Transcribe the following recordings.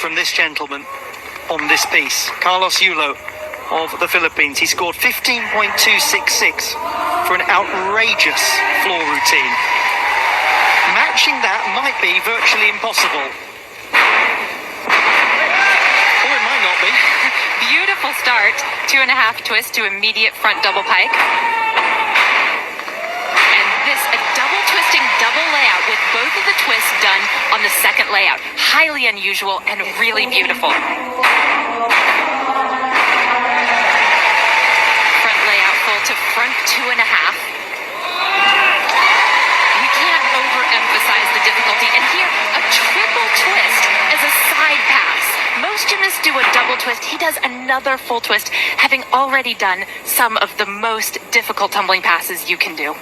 from this gentleman on this piece. Carlos Yulo of the Philippines. He scored 15.266 for an outrageous floor routine. Matching that might be virtually impossible. Or it might not be. Beautiful start. 2.5 twist to immediate front double pike. And this, a double twisting double layout with both of the twists done on the second layout. Highly unusual and really beautiful. Front layout full to front 2.5. We can't overemphasize the difficulty. And here, a triple twist as a side pass. Most gymnasts do a double twist. He does another full twist, having already done some of the most difficult tumbling passes you can do.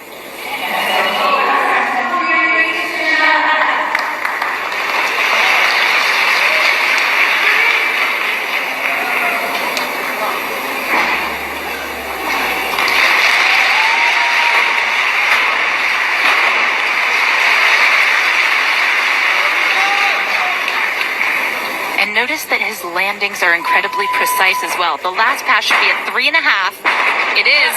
And notice that his landings are incredibly precise as well. The last pass should be a 3.5. It is.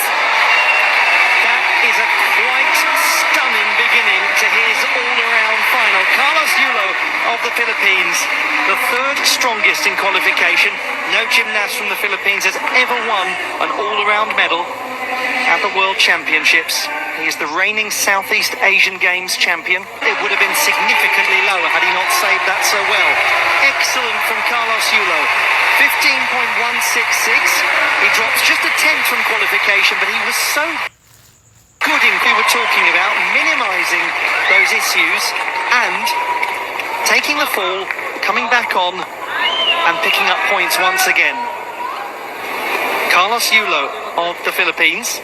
That is a quite stunning beginning to his all-around final. Carlos Yulo of the Philippines, the third strongest in qualification. No gymnast from the Philippines has ever won an all-around medal at the World Championships. He is the reigning Southeast Asian Games champion. It would have been significantly lower had he not saved that so well. Excellent from Carlos Yulo. 15.166. He drops just a tenth from qualification, but he was so good in we were talking about, minimizing those issues and taking the fall, coming back on and picking up points once again. Carlos Yulo of the Philippines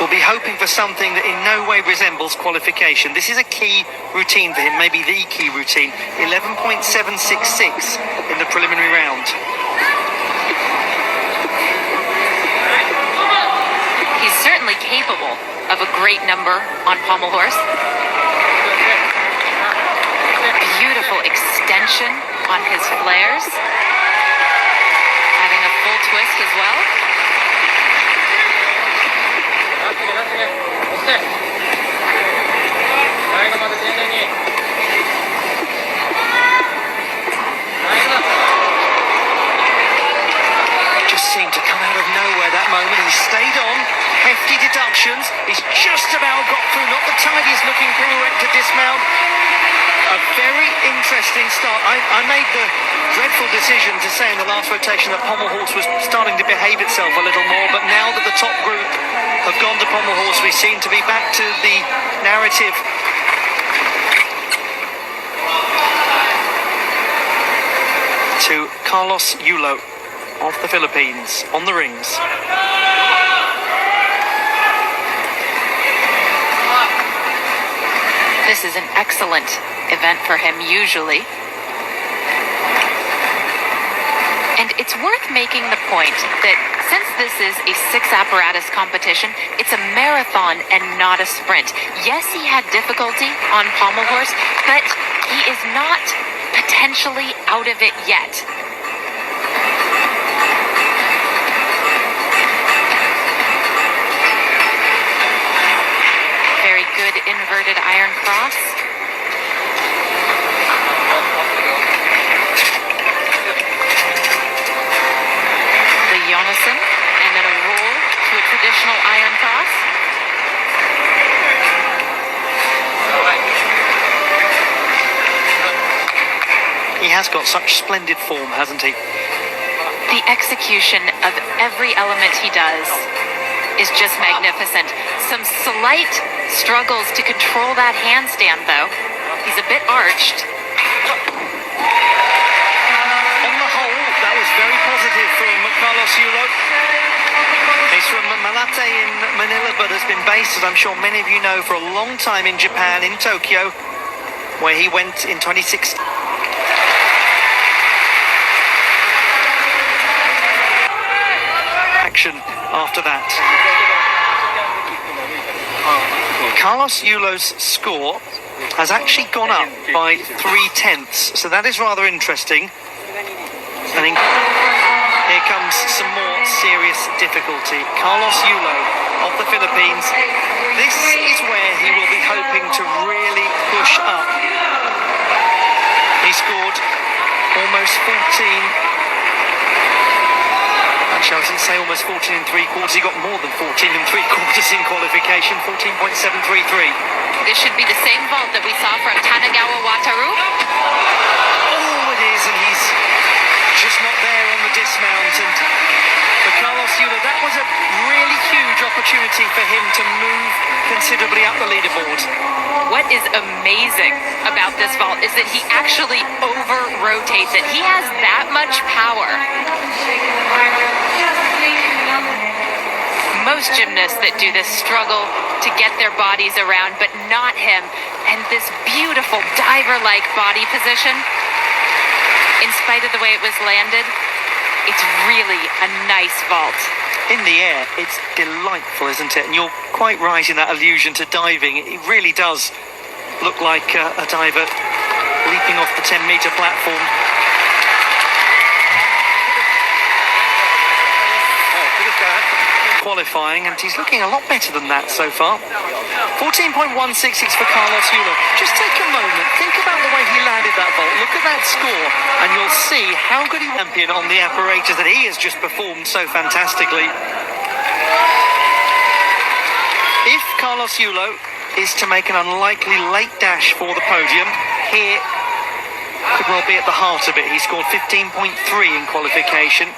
will be hoping for something that in no way resembles qualification. This is a key routine for him, maybe the key routine. 11.766 in the preliminary round. He's certainly capable of a great number on pommel horse. Beautiful extension on his flares. Having a full twist as well. Just seemed to come out of nowhere that moment. He stayed on, hefty deductions. He's just about got through, not the tidiest looking pirouette to dismount. A very interesting start. I made the dreadful decision to say in the last rotation that pommel horse was starting to behave itself a little more, but now that the top group have gone to pommel horse, we seem to be back to the narrative. To Carlos Yulo of the Philippines on the rings. This is an excellent event for him usually. And it's worth making the point that since this is a 6-apparatus competition, it's a marathon and not a sprint. Yes, he had difficulty on pommel horse, but he is not potentially out of it yet. Very good inverted iron cross. And then a roll to a traditional iron cross. He has got such splendid form, hasn't he? The execution of every element he does is just magnificent. Some slight struggles to control that handstand, though. He's a bit arched. On the whole, that was very positive from Carlos Yulo. He's from Malate in Manila, but has been based, as I'm sure many of you know, for a long time in Japan, in Tokyo, where he went in 2016. Action after that. Carlos Yulo's score has actually gone up by 0.3. So that is rather interesting. And here comes some more serious difficulty. Carlos Yulo of the Philippines. This is where he will be hoping to really push up. He scored almost 14. Actually, I didn't say almost 14 3/4. He got more than 14 3/4 in qualification. 14.733. This should be the same vault that we saw from Tanagawa Wataru. Oh, it is, and he's just not there on the dismount. And for Carlos Yulo, that was a really huge opportunity for him to move considerably up the leaderboard. What is amazing about this vault is that he actually over-rotates it. He has that much power. Most gymnasts that do this struggle to get their bodies around, but not him. And this beautiful diver-like body position, in spite of the way it was landed, it's really a nice vault. In the air, it's delightful, isn't it? And you're quite right in that allusion to diving. It really does look like a diver leaping off the 10-meter platform. Qualifying, and he's looking a lot better than that so far. 14.166 for Carlos Yulo. Just take a moment, think about the way he landed that vault. Look at that score, and you'll see how good he champion on the apparatus that he has just performed so fantastically. If Carlos Yulo is to make an unlikely late dash for the podium, here could well be at the heart of it. He scored 15.3 in qualification.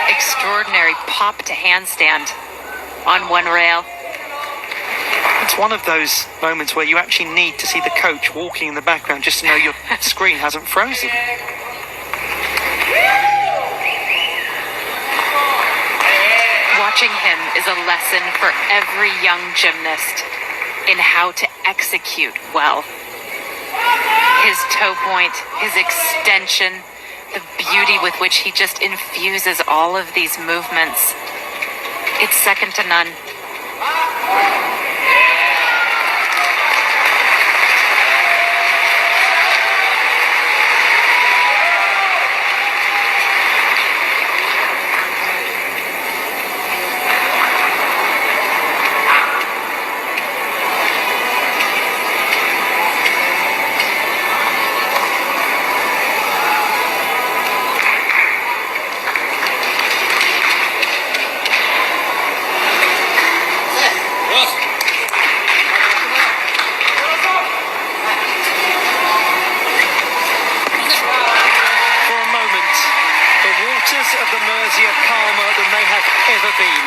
Extraordinary pop to handstand on one rail. It's one of those moments where you actually need to see the coach walking in the background just to know your screen hasn't frozen. Watching him is a lesson for every young gymnast in how to execute well. His toe point, his extension, the beauty with which he just infuses all of these movements. It's second to none. Of the Mersey are calmer than they have ever been.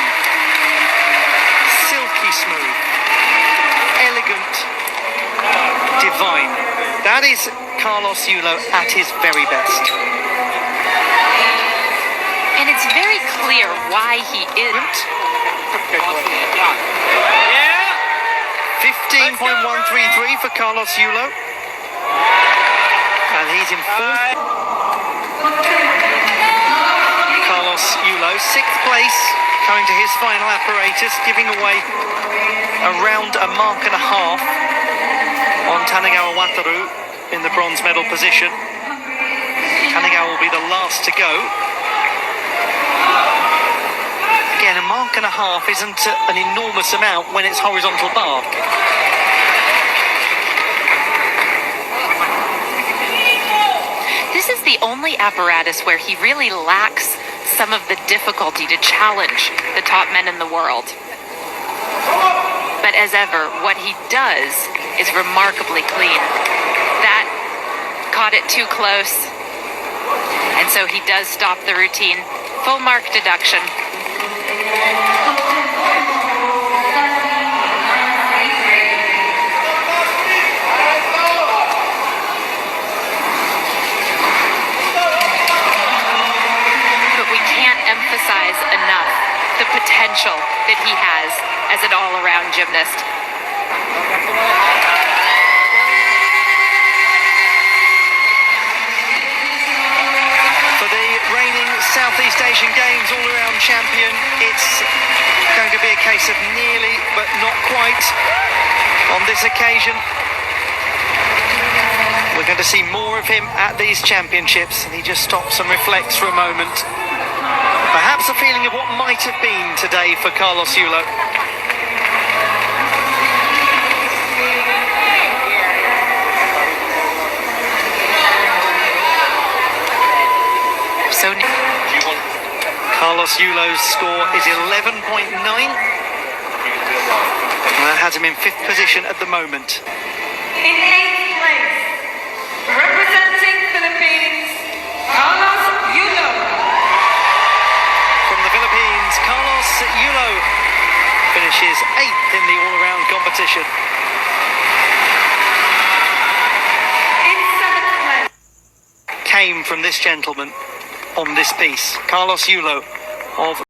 Silky smooth, elegant, divine. That is Carlos Yulo at his very best. And it's very clear why he isn't. 15.133 for Carlos Yulo. And he's in fourth. Carlos Yulo, sixth place, coming to his final apparatus, giving away around a mark and a half on Tanagawa Wataru in the bronze medal position. Tanagawa will be the last to go. Again, a mark and a half isn't an enormous amount when it's horizontal bar. This is the only apparatus where he really lacks some of the difficulty to challenge the top men in the world. But as ever, what he does is remarkably clean. That caught it too close, and so he does stop the routine. Full mark deduction. Emphasize enough the potential that he has as an all-around gymnast. For the Southeast Asian Games all-around champion. It's going to be a case of nearly, but not quite on this occasion. We're going to see more of him at these championships, and he just stops and reflects for a moment. Perhaps a feeling of what might have been today for Carlos Yulo. So Carlos Yulo's score is 11.9. And that has him in 5th position at the moment. In 8th place, representing Philippines, Carlos Yulo. From the Philippines, Carlos Yulo finishes 8th in the all-around competition. In 7th place, Came from this gentleman on this piece, Carlos Yulo of